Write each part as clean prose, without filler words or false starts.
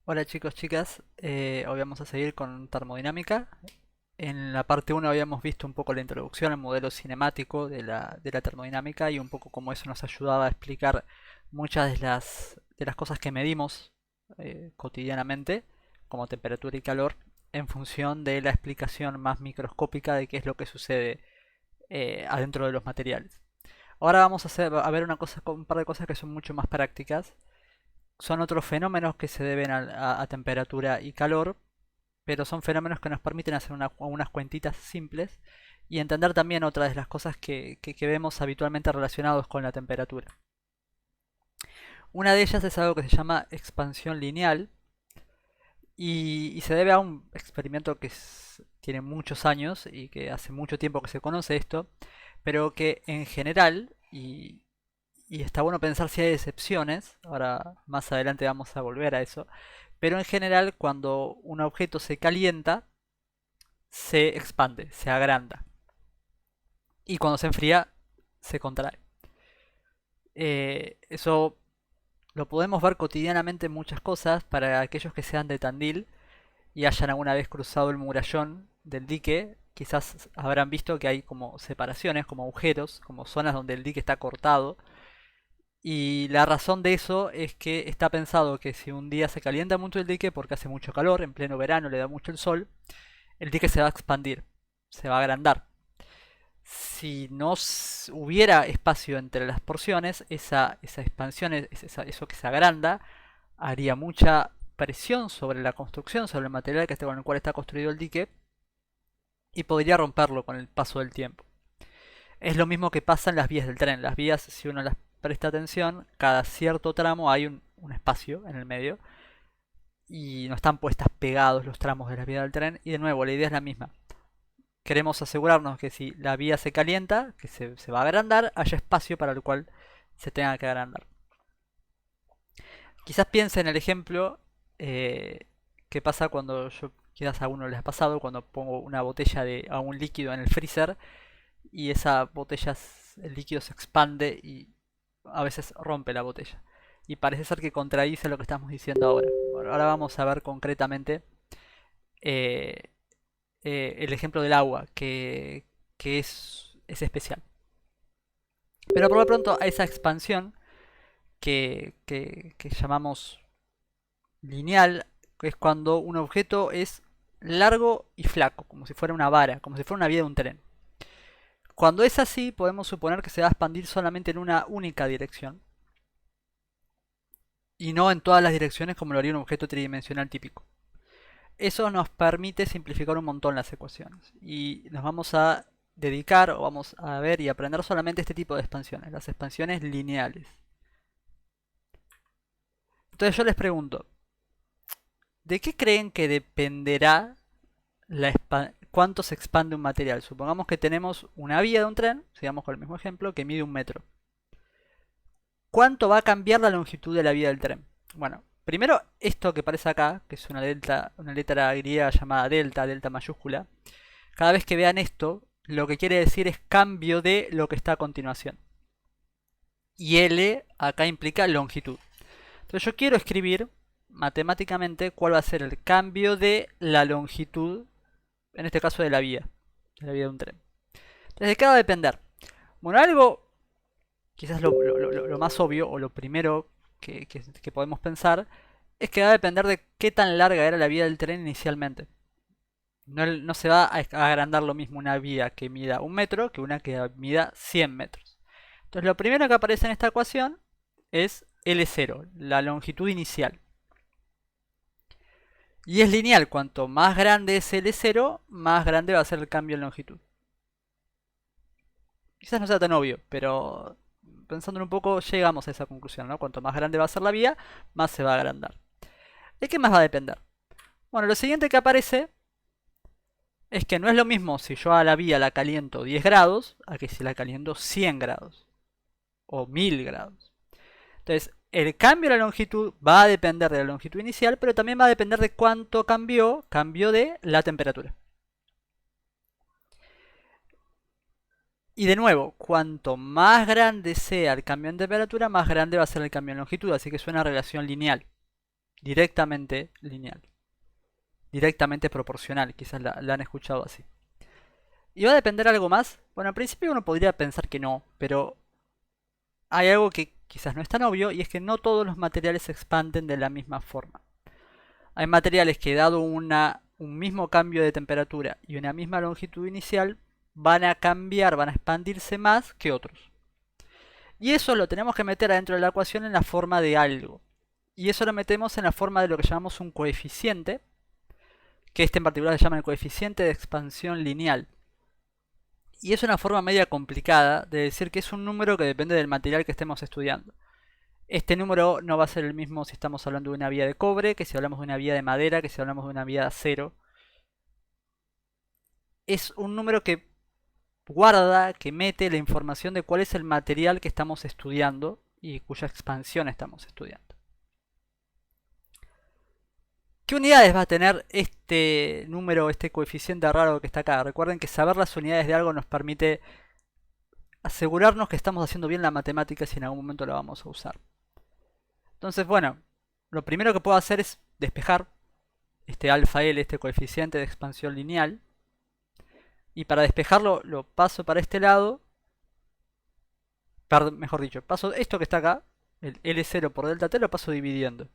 Hola chicos, chicas, hoy vamos a seguir con termodinámica. En la parte uno habíamos visto un poco la introducción al modelo cinemático de la termodinámica y un poco cómo eso nos ayudaba a explicar muchas de las cosas que medimos cotidianamente, como temperatura y calor, en función de la explicación más microscópica de qué es lo que sucede adentro de los materiales. Ahora vamos a ver un par de cosas que son mucho más prácticas. Son otros fenómenos que se deben a temperatura y calor, pero son fenómenos que nos permiten hacer unas cuentitas simples y entender también otras de las cosas que vemos habitualmente relacionados con la temperatura. Una de ellas es algo que se llama expansión lineal y se debe a un experimento tiene muchos años y que hace mucho tiempo que se conoce esto, pero que en general, y está bueno pensar si hay excepciones, ahora más adelante vamos a volver a eso, pero en general cuando un objeto se calienta, se expande, se agranda, y cuando se enfría, se contrae. Eso lo podemos ver cotidianamente en muchas cosas. Para aquellos que sean de Tandil y hayan alguna vez cruzado el murallón del dique, quizás habrán visto que hay como separaciones, como agujeros, como zonas donde el dique está cortado. Y la razón de eso es que está pensado que si un día se calienta mucho el dique porque hace mucho calor, en pleno verano le da mucho el sol, el dique se va a expandir, se va a agrandar. Si no hubiera espacio entre las porciones, esa expansión, eso que se agranda, haría mucha presión sobre la construcción, sobre el material con el cual está construido el dique, y podría romperlo con el paso del tiempo. Es lo mismo que pasa en las vías del tren. Las vías, si uno las presta atención, cada cierto tramo hay un espacio en el medio y no están puestas pegados los tramos de la vía del tren. Y de nuevo, la idea es la misma. Queremos asegurarnos que si la vía se calienta, que se va a agrandar, haya espacio para el cual se tenga que agrandar. Quizás piense en el ejemplo que pasa cuando quizás a uno les ha pasado, cuando pongo una botella de algún líquido en el freezer y esa botella, el líquido se expande y a veces rompe la botella. Y parece ser que contradice lo que estamos diciendo ahora. Bueno, ahora vamos a ver concretamente eh, el ejemplo del agua, que es especial. Pero por lo pronto a esa expansión que llamamos lineal, que es cuando un objeto es largo y flaco, como si fuera una vara, como si fuera una vía de un tren. Cuando es así, podemos suponer que se va a expandir solamente en una única dirección y no en todas las direcciones como lo haría un objeto tridimensional típico. Eso nos permite simplificar un montón las ecuaciones y nos vamos a dedicar o vamos a ver y aprender solamente este tipo de expansiones, las expansiones lineales. Entonces yo les pregunto, ¿de qué creen que dependerá cuánto se expande un material? Supongamos que tenemos una vía de un tren, sigamos con el mismo ejemplo, que mide 1 metro. ¿Cuánto va a cambiar la longitud de la vía del tren? Bueno, primero esto que aparece acá, que es una letra griega llamada delta, delta mayúscula. Cada vez que vean esto, lo que quiere decir es cambio de lo que está a continuación. Y L acá implica longitud. Entonces yo quiero escribir matemáticamente cuál va a ser el cambio de la longitud, en este caso de la vía de un tren. Entonces, ¿de qué va a depender? Bueno, algo, quizás lo más obvio o lo primero que podemos pensar, es que va a depender de qué tan larga era la vía del tren inicialmente. No se va a agrandar lo mismo una vía que mida 1 metro que una que mida 100 metros. Entonces lo primero que aparece en esta ecuación es L0, la longitud inicial. Y es lineal, cuanto más grande es L0, más grande va a ser el cambio en longitud. Quizás no sea tan obvio, pero pensándolo un poco llegamos a esa conclusión, ¿no? Cuanto más grande va a ser la vía, más se va a agrandar. ¿De qué más va a depender? Bueno, lo siguiente que aparece es que no es lo mismo si yo a la vía la caliento 10 grados a que si la caliento 100 grados o 1000 grados. Entonces, el cambio de la longitud va a depender de la longitud inicial, pero también va a depender de cuánto cambió de la temperatura. Y de nuevo, cuanto más grande sea el cambio en temperatura, más grande va a ser el cambio en longitud, así que es una relación lineal. directamente lineal, directamente proporcional, quizás la han escuchado así. ¿Y va a depender algo más? Bueno, al principio uno podría pensar que no, pero hay algo que quizás no es tan obvio y es que no todos los materiales se expanden de la misma forma. Hay materiales que dado un mismo cambio de temperatura y una misma longitud inicial van a cambiar, van a expandirse más que otros. Y eso lo tenemos que meter adentro de la ecuación en la forma de algo. Y eso lo metemos en la forma de lo que llamamos un coeficiente, que este en particular se llama el coeficiente de expansión lineal. Y es una forma media complicada de decir que es un número que depende del material que estemos estudiando. Este número no va a ser el mismo si estamos hablando de una vía de cobre, que si hablamos de una vía de madera, que si hablamos de una vía de acero. Es un número que guarda, que mete la información de cuál es el material que estamos estudiando y cuya expansión estamos estudiando. ¿Qué unidades va a tener este número, este coeficiente raro que está acá? Recuerden que saber las unidades de algo nos permite asegurarnos que estamos haciendo bien la matemática si en algún momento la vamos a usar. Entonces, bueno, lo primero que puedo hacer es despejar este alfa L, este coeficiente de expansión lineal. Y para despejarlo lo paso para este lado. Mejor dicho, paso esto que está acá, el L0 por delta T, lo paso dividiendo.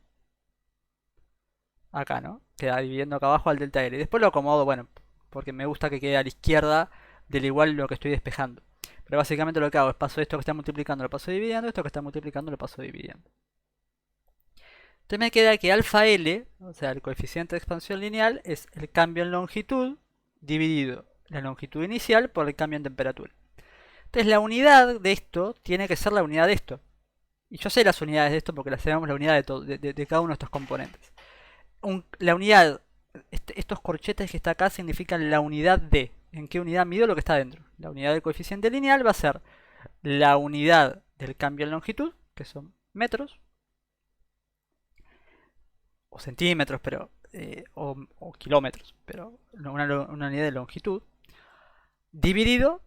Acá, ¿no? Queda dividiendo acá abajo al delta L. Después lo acomodo, bueno, porque me gusta que quede a la izquierda del igual lo que estoy despejando. Pero básicamente lo que hago es paso esto que está multiplicando, lo paso dividiendo, esto que está multiplicando, lo paso dividiendo. Entonces me queda que alfa L, o sea, el coeficiente de expansión lineal, es el cambio en longitud dividido la longitud inicial por el cambio en temperatura. Entonces la unidad de esto tiene que ser la unidad de esto. Y yo sé las unidades de esto porque las sabemos la unidad de cada uno de estos componentes. La unidad, estos corchetes que está acá significan la unidad de. ¿En qué unidad mido lo que está dentro? La unidad del coeficiente lineal va a ser la unidad del cambio en longitud, que son metros, o centímetros, pero o kilómetros, pero una unidad de longitud, dividido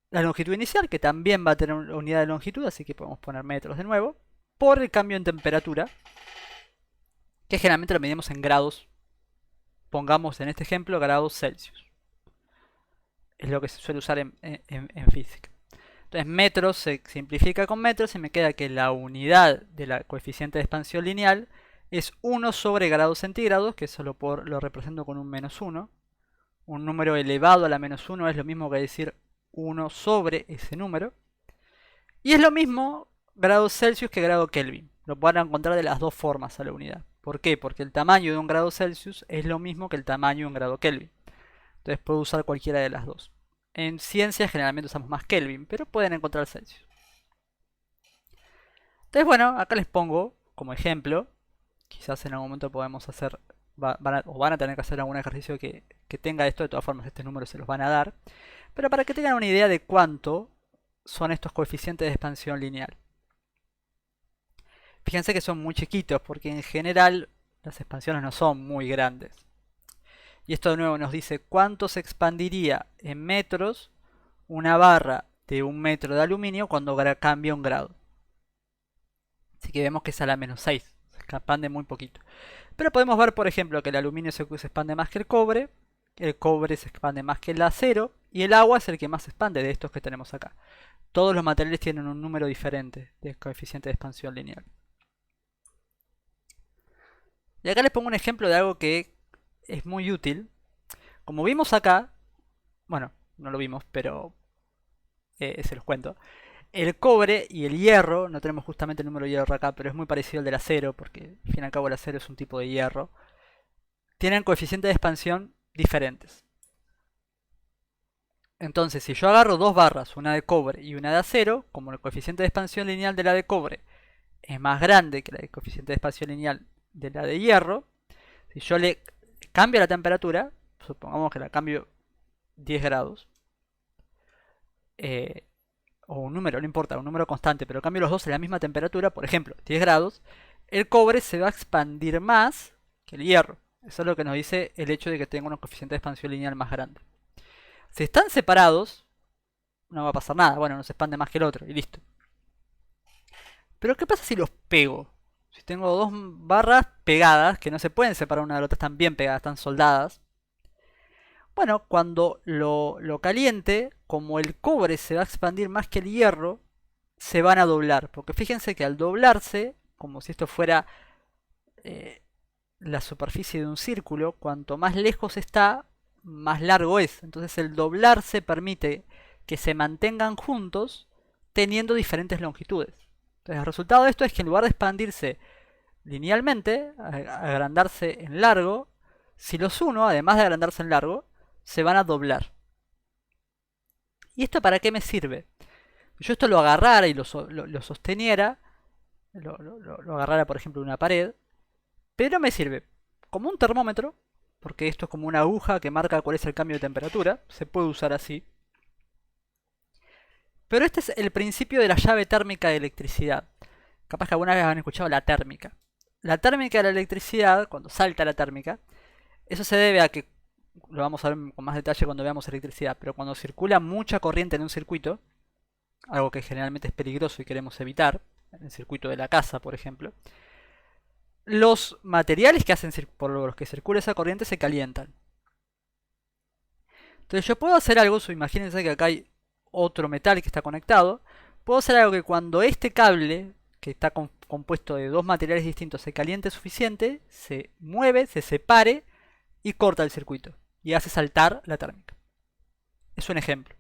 la longitud inicial, que también va a tener una unidad de longitud, así que podemos poner metros de nuevo, por el cambio en temperatura, que generalmente lo medimos en grados. Pongamos en este ejemplo grados Celsius. Es lo que se suele usar en física. Entonces metros se simplifica con metros y me queda que la unidad de la coeficiente de expansión lineal es 1 sobre grados centígrados, que eso lo represento con un menos 1. Un número elevado a la menos 1 es lo mismo que decir 1 sobre ese número. Y es lo mismo grado Celsius que grado Kelvin. Lo van a encontrar de las dos formas a la unidad. ¿Por qué? Porque el tamaño de un grado Celsius es lo mismo que el tamaño de un grado Kelvin. Entonces puedo usar cualquiera de las dos. En ciencia generalmente usamos más Kelvin, pero pueden encontrar Celsius. Entonces bueno, acá les pongo como ejemplo. Quizás en algún momento podemos hacer, van a tener que hacer algún ejercicio que tenga esto. De todas formas, estos números se los van a dar. Pero para que tengan una idea de cuánto son estos coeficientes de expansión lineal. Fíjense que son muy chiquitos porque en general las expansiones no son muy grandes. Y esto de nuevo nos dice cuánto se expandiría en metros una barra de 1 metro de aluminio cuando cambia un grado. Así que vemos que es a la menos 6. Se expande muy poquito. Pero podemos ver, por ejemplo, que el aluminio se expande más que el cobre se expande más que el acero, y el agua es el que más se expande de estos que tenemos acá. Todos los materiales tienen un número diferente de coeficiente de expansión lineal. Y acá les pongo un ejemplo de algo que es muy útil. Como vimos acá, bueno, no lo vimos, pero se los cuento. El cobre y el hierro, no tenemos justamente el número de hierro acá, pero es muy parecido al del acero, porque al fin y al cabo el acero es un tipo de hierro. Tienen coeficientes de expansión diferentes. Entonces, si yo agarro dos barras, una de cobre y una de acero, como el coeficiente de expansión lineal de la de cobre es más grande que el coeficiente de expansión lineal de la de hierro, si yo le cambio la temperatura, supongamos que la cambio 10 grados, o un número, no importa, un número constante, pero cambio los dos en la misma temperatura, por ejemplo, 10 grados, el cobre se va a expandir más que el hierro. Eso es lo que nos dice el hecho de que tenga un coeficiente de expansión lineal más grande. Si están separados, no va a pasar nada. Bueno, no se expande más que el otro y listo. Pero ¿qué pasa si los pego? Si tengo dos barras pegadas, que no se pueden separar una de la otra, están bien pegadas, están soldadas. Bueno, cuando lo caliente, como el cobre se va a expandir más que el hierro, se van a doblar. Porque fíjense que al doblarse, como si esto fuera eh, la superficie de un círculo, cuanto más lejos está, más largo es. Entonces el doblarse permite que se mantengan juntos teniendo diferentes longitudes. Entonces el resultado de esto es que en lugar de expandirse linealmente, agrandarse en largo, si los uno, además de agrandarse en largo, se van a doblar. ¿Y esto para qué me sirve? Yo esto lo agarrara y lo sosteniera, lo agarrara por ejemplo de una pared, pero me sirve como un termómetro, porque esto es como una aguja que marca cuál es el cambio de temperatura, se puede usar así. Pero este es el principio de la llave térmica de electricidad. Capaz que alguna vez han escuchado la térmica. La térmica de la electricidad, cuando salta la térmica, eso se debe a que, lo vamos a ver con más detalle cuando veamos electricidad, pero cuando circula mucha corriente en un circuito, algo que generalmente es peligroso y queremos evitar, en el circuito de la casa, por ejemplo, los materiales que hacen por los que circula esa corriente se calientan. Entonces yo puedo hacer algo, imagínense que acá hay otro metal que está conectado, puedo hacer algo que cuando este cable, que está compuesto de dos materiales distintos, se caliente suficiente, se mueve, se separe y corta el circuito y hace saltar la térmica. Es un ejemplo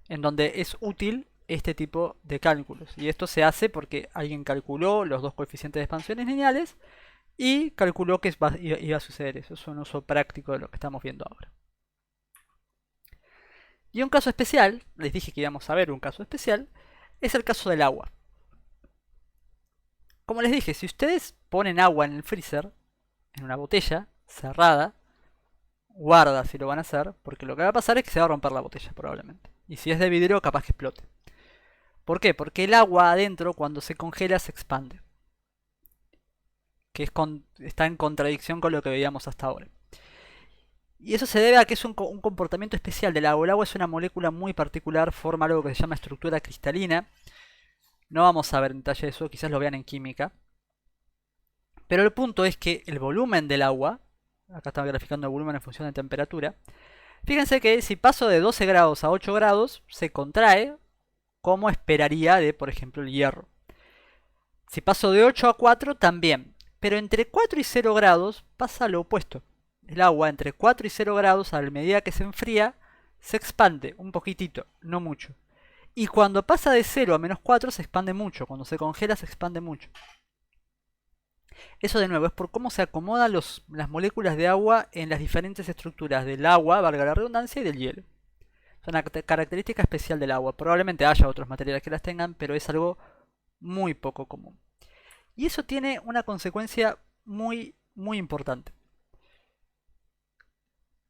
en donde es útil este tipo de cálculos. Y esto se hace porque alguien calculó los dos coeficientes de expansiones lineales y calculó que iba a suceder eso. Es un uso práctico de lo que estamos viendo ahora. Y un caso especial, les dije que íbamos a ver un caso especial, es el caso del agua. Como les dije, si ustedes ponen agua en el freezer, en una botella cerrada, guarda si lo van a hacer, porque lo que va a pasar es que se va a romper la botella probablemente. Y si es de vidrio, capaz que explote. ¿Por qué? Porque el agua adentro, cuando se congela, se expande. Que está en contradicción con lo que veíamos hasta ahora. Y eso se debe a que es un comportamiento especial del agua. El agua es una molécula muy particular, forma algo que se llama estructura cristalina. No vamos a ver en detalle eso, quizás lo vean en química. Pero el punto es que el volumen del agua, acá estaba graficando el volumen en función de temperatura, fíjense que si paso de 12 grados a 8 grados, se contrae como esperaría de, por ejemplo, el hierro. Si paso de 8 a 4, también. Pero entre 4 y 0 grados pasa lo opuesto. El agua entre 4 y 0 grados, a medida que se enfría, se expande un poquitito, no mucho. Y cuando pasa de 0 a menos 4 se expande mucho, cuando se congela se expande mucho. Eso de nuevo es por cómo se acomodan las moléculas de agua en las diferentes estructuras del agua, valga la redundancia, y del hielo. Es una característica especial del agua. Probablemente haya otros materiales que las tengan, pero es algo muy poco común. Y eso tiene una consecuencia muy, muy importante.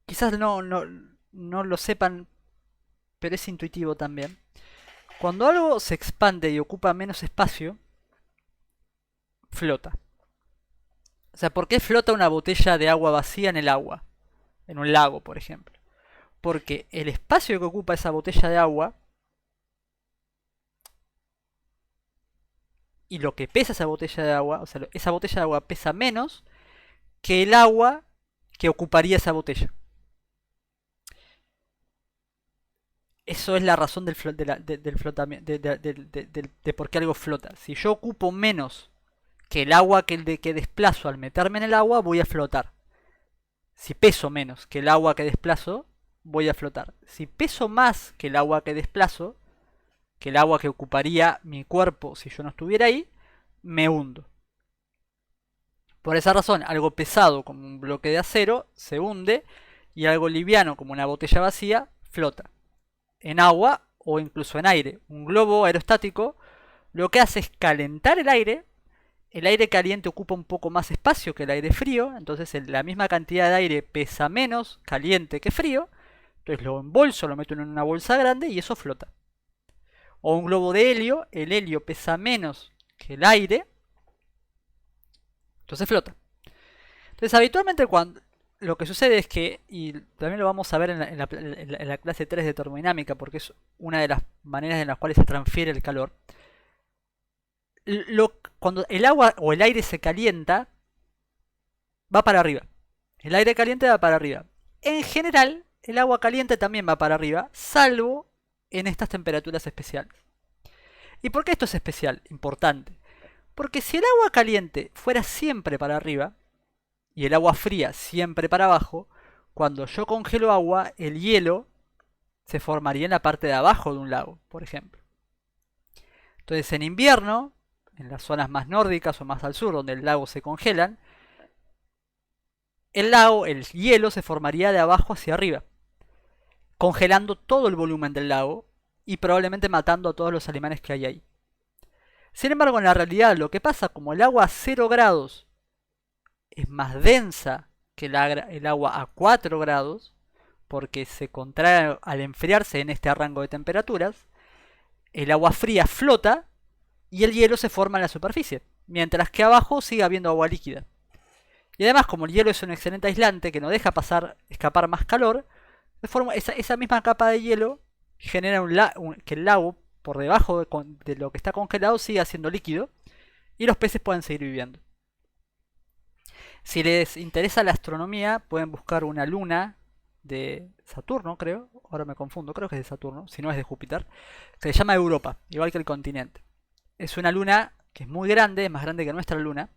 Quizás no lo sepan, pero es intuitivo también. Cuando algo se expande y ocupa menos espacio, flota. O sea, ¿por qué flota una botella de agua vacía en el agua? En un lago, por ejemplo. Porque el espacio que ocupa esa botella de agua y lo que pesa esa botella de agua, o sea, esa botella de agua pesa menos que el agua que ocuparía esa botella. Eso es la razón del flotamiento, de por qué algo flota. Si yo ocupo menos que el agua que desplazo al meterme en el agua, voy a flotar. Si peso menos que el agua que desplazo, voy a flotar. Si peso más que el agua que desplazo, que el agua que ocuparía mi cuerpo si yo no estuviera ahí, me hundo. Por esa razón, algo pesado como un bloque de acero se hunde y algo liviano como una botella vacía flota. En agua o incluso en aire. Un globo aerostático lo que hace es calentar el aire. El aire caliente ocupa un poco más espacio que el aire frío, entonces la misma cantidad de aire pesa menos caliente que frío. Entonces lo embolso, lo meto en una bolsa grande y eso flota. O un globo de helio, el helio pesa menos que el aire, entonces flota. Entonces habitualmente lo que sucede es que, y también lo vamos a ver en la clase 3 de termodinámica, porque es una de las maneras en las cuales se transfiere el calor, Cuando el agua o el aire se calienta, va para arriba. El aire caliente va para arriba. En general, el agua caliente también va para arriba, salvo en estas temperaturas especiales. ¿Y por qué esto es especial? Importante. Porque si el agua caliente fuera siempre para arriba y el agua fría siempre para abajo, cuando yo congelo agua, el hielo se formaría en la parte de abajo de un lago, por ejemplo. Entonces en invierno, en las zonas más nórdicas o más al sur, donde el lago se congelan, el hielo se formaría de abajo hacia arriba, congelando todo el volumen del lago y probablemente matando a todos los alemanes que hay ahí. Sin embargo, en la realidad lo que pasa, como el agua a 0 grados es más densa que el agua a 4 grados, porque se contrae al enfriarse en este rango de temperaturas, el agua fría flota y el hielo se forma en la superficie, mientras que abajo sigue habiendo agua líquida. Y además, como el hielo es un excelente aislante que no deja escapar más calor, esa misma capa de hielo genera que el lago, por debajo de lo que está congelado, siga siendo líquido y los peces pueden seguir viviendo. Si les interesa la astronomía, pueden buscar una luna de Saturno, creo, ahora me confundo, creo que es de Saturno, si no es de Júpiter, que se llama Europa, igual que el continente. Es una luna que es muy grande, es más grande que nuestra luna,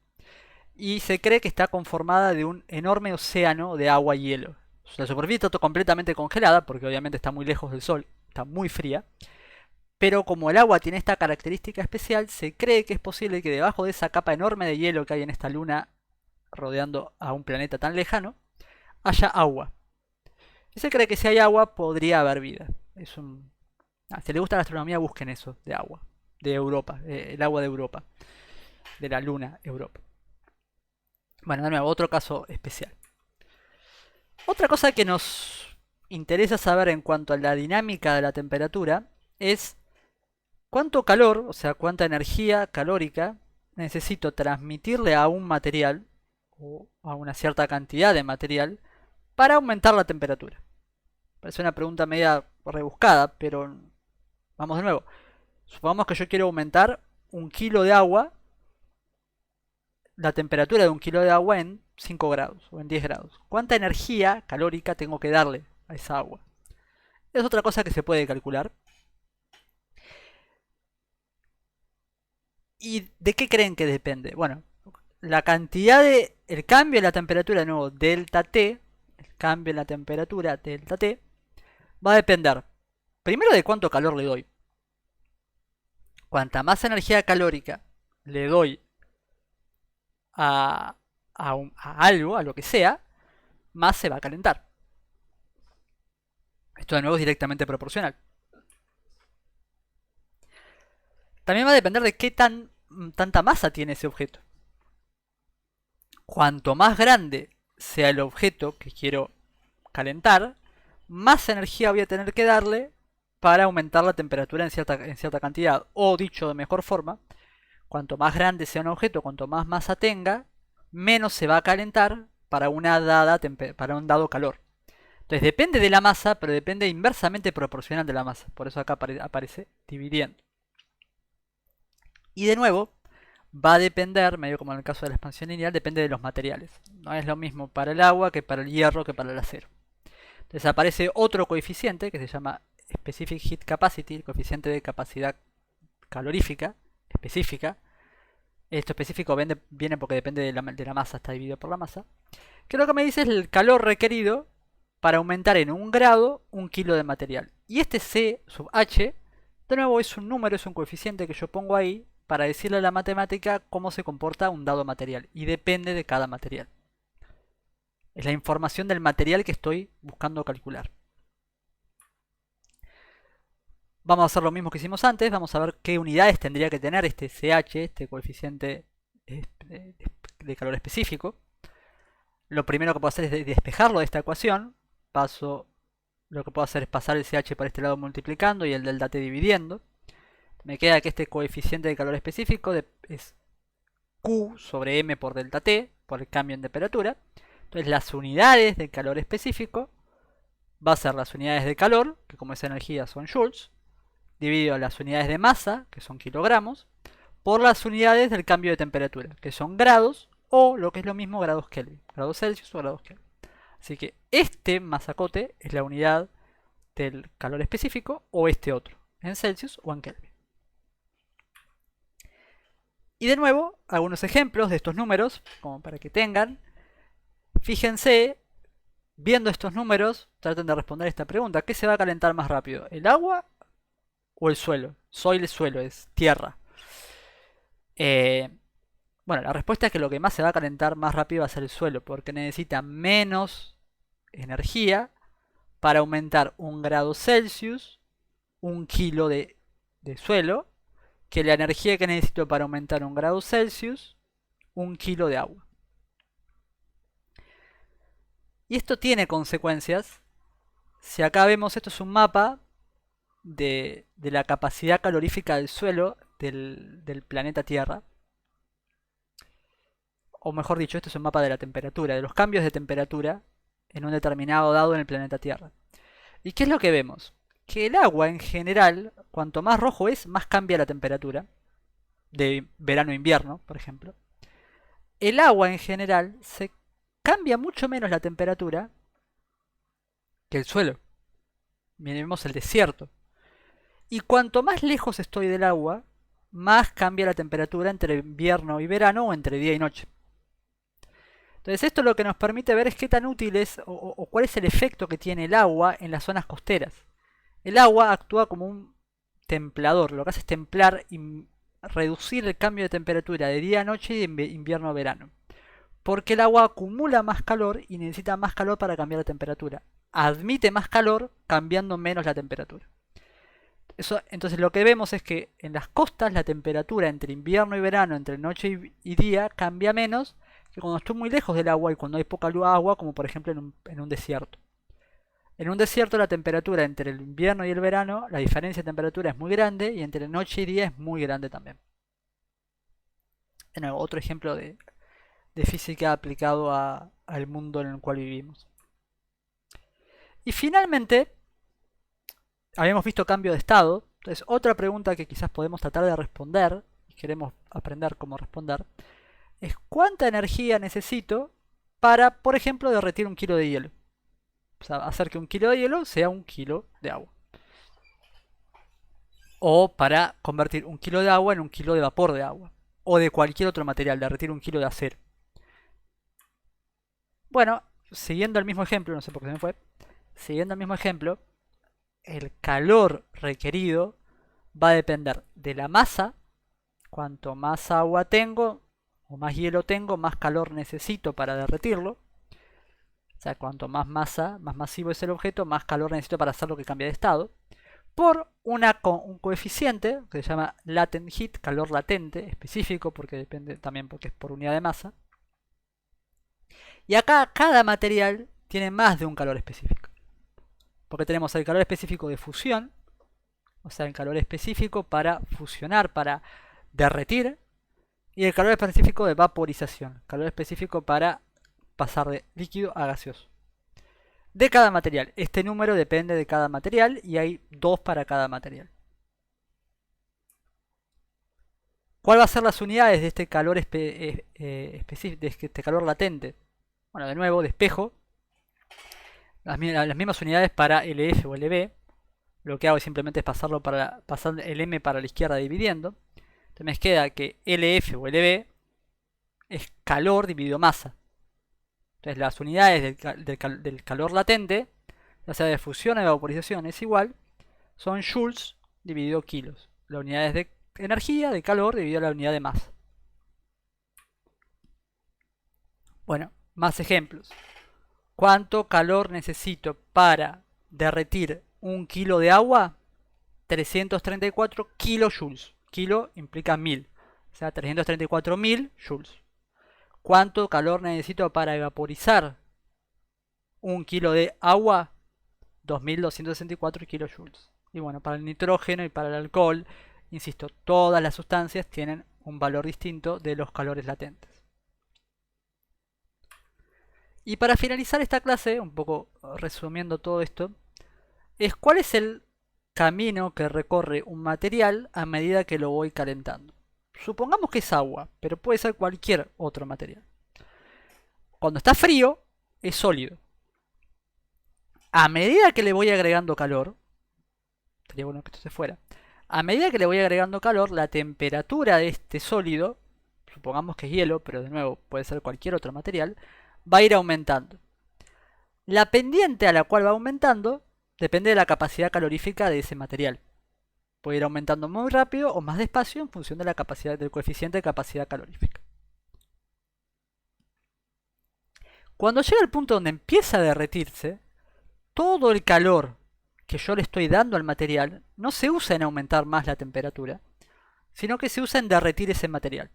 y se cree que está conformada de un enorme océano de agua y hielo. La superficie está completamente congelada, porque obviamente está muy lejos del Sol, está muy fría, pero como el agua tiene esta característica especial, se cree que es posible que debajo de esa capa enorme de hielo que hay en esta luna rodeando a un planeta tan lejano, haya agua. Y se cree que si hay agua podría haber vida. Si les gusta la astronomía, busquen eso de agua, de Europa, el agua de Europa, de la luna Europa. Bueno, de nuevo, otro caso especial. Otra cosa que nos interesa saber en cuanto a la dinámica de la temperatura es cuánto calor, o sea, cuánta energía calórica necesito transmitirle a un material o a una cierta cantidad de material para aumentar la temperatura. Parece una pregunta media rebuscada, pero vamos de nuevo. Supongamos que yo quiero aumentar 1 kilo de agua, la temperatura de 1 kilo de agua en 5 grados o en 10 grados. ¿Cuánta energía calórica tengo que darle a esa agua? Es otra cosa que se puede calcular. ¿Y de qué creen que depende? Bueno, la cantidad el cambio en la temperatura, de nuevo, delta T, el cambio en la temperatura, delta T, va a depender primero de cuánto calor le doy. Cuanta más energía calórica le doy a algo, a lo que sea, más se va a calentar. Esto de nuevo es directamente proporcional. También va a depender de qué tanta masa tiene ese objeto. Cuanto más grande sea el objeto que quiero calentar, más energía voy a tener que darle para aumentar la temperatura en cierta cantidad. O dicho de mejor forma, cuanto más grande sea un objeto, cuanto más masa tenga, menos se va a calentar para un dado calor. Entonces depende de la masa, pero depende inversamente proporcional de la masa. Por eso acá aparece dividiendo. Y de nuevo, va a depender, medio como en el caso de la expansión lineal, depende de los materiales. No es lo mismo para el agua que para el hierro que para el acero. Entonces aparece otro coeficiente que se llama Specific Heat Capacity, el coeficiente de capacidad calorífica específica. Esto específico viene porque depende de la masa, está dividido por la masa. Que lo que me dice es el calor requerido para aumentar en 1 grado 1 kilo de material. Y este C sub H, de nuevo es un número, es un coeficiente que yo pongo ahí para decirle a la matemática cómo se comporta un dado material. Y depende de cada material. Es la información del material que estoy buscando calcular. Vamos a hacer lo mismo que hicimos antes. Vamos a ver qué unidades tendría que tener este CH, este coeficiente de calor específico. Lo primero que puedo hacer es despejarlo de esta ecuación. Lo que puedo hacer es pasar el CH por este lado multiplicando y el delta T dividiendo. Me queda que este coeficiente de calor específico es Q sobre M por delta T, por el cambio en temperatura. Entonces las unidades de calor específico va a ser las unidades de calor, que como es energía son joules, dividido las unidades de masa, que son kilogramos, por las unidades del cambio de temperatura, que son grados o lo que es lo mismo grados Kelvin, grados Celsius o grados Kelvin. Así que este masacote es la unidad del calor específico o este otro, en Celsius o en Kelvin. Y de nuevo, algunos ejemplos de estos números, como para que tengan. Fíjense, viendo estos números, traten de responder esta pregunta. ¿Qué se va a calentar más rápido? ¿El agua o el suelo? Soil es suelo, es tierra. Bueno, la respuesta es que lo que más se va a calentar más rápido va a ser el suelo, porque necesita menos energía para aumentar 1 grado Celsius, 1 kilo de suelo, que la energía que necesito para aumentar 1 grado Celsius, 1 kilo de agua. Y esto tiene consecuencias. Si acá vemos, esto es un mapa de la capacidad calorífica del suelo del planeta Tierra. O mejor dicho, esto es un mapa de la temperatura, de los cambios de temperatura en un determinado dado en el planeta Tierra. ¿Y qué es lo que vemos? Que el agua en general, cuanto más rojo es, más cambia la temperatura. De verano a invierno, por ejemplo. El agua en general se cambia mucho menos la temperatura que el suelo. Miremos el desierto. Y cuanto más lejos estoy del agua, más cambia la temperatura entre invierno y verano o entre día y noche. Entonces esto lo que nos permite ver es qué tan útil es o cuál es el efecto que tiene el agua en las zonas costeras. El agua actúa como un templador, lo que hace es templar y reducir el cambio de temperatura de día a noche y de invierno a verano. Porque el agua acumula más calor y necesita más calor para cambiar la temperatura. Admite más calor cambiando menos la temperatura. Entonces lo que vemos es que en las costas la temperatura entre invierno y verano, entre noche y día, cambia menos que cuando estoy muy lejos del agua y cuando hay poca agua, como por ejemplo en un desierto. En un desierto la temperatura entre el invierno y el verano, la diferencia de temperatura es muy grande y entre noche y día es muy grande también. De nuevo, otro ejemplo de física aplicado al mundo en el cual vivimos. Y finalmente, habíamos visto cambio de estado. Entonces, otra pregunta que quizás podemos tratar de responder, y queremos aprender cómo responder, es cuánta energía necesito para, por ejemplo, derretir 1 kilo de hielo. O sea, hacer que 1 kilo de hielo sea 1 kilo de agua. O para convertir 1 kilo de agua en 1 kilo de vapor de agua. O de cualquier otro material, derretir 1 kilo de acero. Bueno, siguiendo el mismo ejemplo, no sé por qué se me fue. Siguiendo el mismo ejemplo, el calor requerido va a depender de la masa. Cuanto más agua tengo o más hielo tengo, más calor necesito para derretirlo. O sea, cuanto más masa, más masivo es el objeto, más calor necesito para hacerlo que cambie de estado. Por un coeficiente que se llama latent heat, calor latente, específico, porque depende también porque es por unidad de masa. Y acá cada material tiene más de un calor específico. Porque tenemos el calor específico de fusión, o sea, el calor específico para fusionar, para derretir, y el calor específico de vaporización, calor específico para pasar de líquido a gaseoso. De cada material. Este número depende de cada material y hay 2 para cada material. ¿Cuál va a ser las unidades de este calor específico, de este calor latente? Bueno, de nuevo, de espejo. Las mismas unidades para LF o LB. Lo que hago simplemente es pasar el M para la izquierda dividiendo. Entonces me queda que LF o LB es calor dividido masa. Entonces las unidades del calor latente, ya sea de fusión o de vaporización, es igual. Son joules dividido kilos. Las unidades de energía, de calor, dividido la unidad de masa. Bueno, más ejemplos. ¿Cuánto calor necesito para derretir 1 kilo de agua? 334 kilojoules. Kilo implica 1000. O sea, 334.000 joules. ¿Cuánto calor necesito para vaporizar 1 kilo de agua? 2264 kilojoules. Y bueno, para el nitrógeno y para el alcohol, insisto, todas las sustancias tienen un valor distinto de los calores latentes. Y para finalizar esta clase, un poco resumiendo todo esto, es cuál es el camino que recorre un material a medida que lo voy calentando. supongamos que es agua, pero puede ser cualquier otro material. Cuando está frío, es sólido. A medida que le voy agregando calor, sería bueno que esto se fuera. A medida que le voy agregando calor, la temperatura de este sólido, supongamos que es hielo, pero de nuevo puede ser cualquier otro material, va a ir aumentando. La pendiente a la cual va aumentando depende de la capacidad calorífica de ese material. Puede ir aumentando muy rápido o más despacio en función de la capacidad, del coeficiente de capacidad calorífica. Cuando llega el punto donde empieza a derretirse, todo el calor que yo le estoy dando al material no se usa en aumentar más la temperatura, sino que se usa en derretir ese material.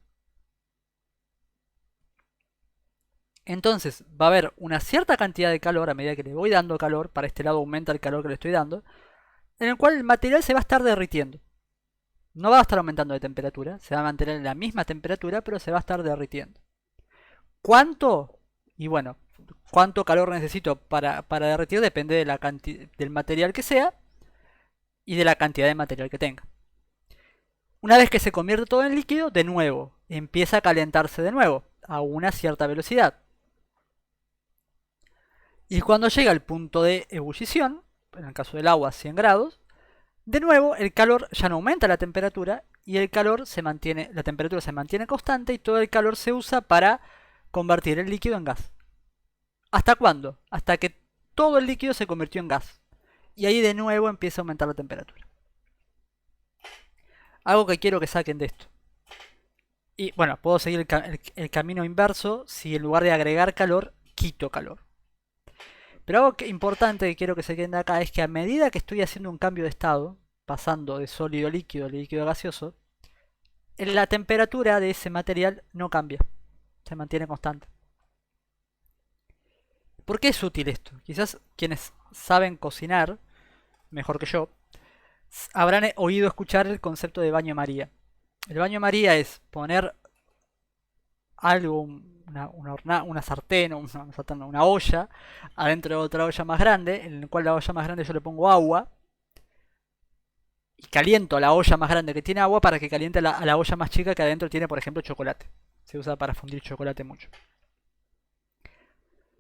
Entonces va a haber una cierta cantidad de calor a medida que le voy dando calor, para este lado aumenta el calor que le estoy dando, en el cual el material se va a estar derritiendo. No va a estar aumentando de temperatura, se va a mantener en la misma temperatura, pero se va a estar derritiendo. ¿Cuánto? Y bueno, cuánto calor necesito para derretir depende de la del material que sea y de la cantidad de material que tenga. Una vez que se convierte todo en líquido, de nuevo, empieza a calentarse de nuevo, a una cierta velocidad. Y cuando llega al punto de ebullición, en el caso del agua 100 grados, de nuevo el calor ya no aumenta la temperatura y el calor se mantiene, la temperatura se mantiene constante y todo el calor se usa para convertir el líquido en gas. ¿Hasta cuándo? Hasta que todo el líquido se convirtió en gas. Y ahí de nuevo empieza a aumentar la temperatura. Algo que quiero que saquen de esto. Y bueno, puedo seguir el camino inverso si en lugar de agregar calor, quito calor. Pero algo importante que quiero que se queden de acá es que a medida que estoy haciendo un cambio de estado, pasando de sólido a líquido gaseoso, la temperatura de ese material no cambia, se mantiene constante. ¿Por qué es útil esto? Quizás quienes saben cocinar mejor que yo habrán oído escuchar el concepto de baño María. El baño María es poner algo, una sartén o una olla adentro de otra olla más grande, en el cual la olla más grande yo le pongo agua y caliento la olla más grande que tiene agua para que caliente a la olla más chica que adentro tiene, por ejemplo, chocolate. Se usa para fundir chocolate mucho.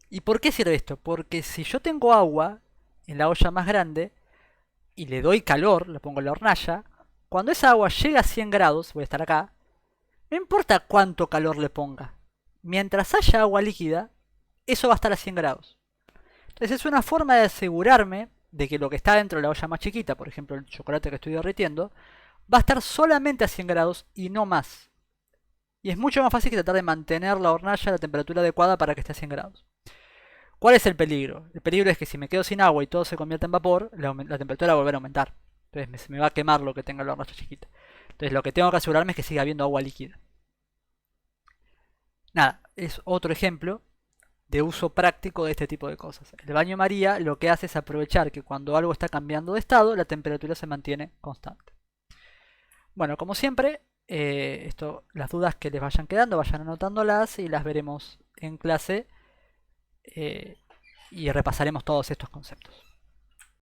¿Y por qué sirve esto? Porque si yo tengo agua en la olla más grande y le doy calor, lo pongo en la hornalla, cuando esa agua llega a 100 grados, voy a estar acá, no importa cuánto calor le ponga, mientras haya agua líquida, eso va a estar a 100 grados. Entonces es una forma de asegurarme de que lo que está dentro de la olla más chiquita, por ejemplo el chocolate que estoy derritiendo, va a estar solamente a 100 grados y no más. Y es mucho más fácil que tratar de mantener la hornalla a la temperatura adecuada para que esté a 100 grados. ¿Cuál es el peligro? El peligro es que si me quedo sin agua y todo se convierte en vapor, la temperatura va a volver a aumentar. Entonces se me va a quemar lo que tenga la hornalla chiquita. Entonces lo que tengo que asegurarme es que siga habiendo agua líquida. Nada, es otro ejemplo de uso práctico de este tipo de cosas. El baño María lo que hace es aprovechar que cuando algo está cambiando de estado, la temperatura se mantiene constante. Bueno, como siempre, las dudas que les vayan quedando, vayan anotándolas y las veremos en clase y repasaremos todos estos conceptos.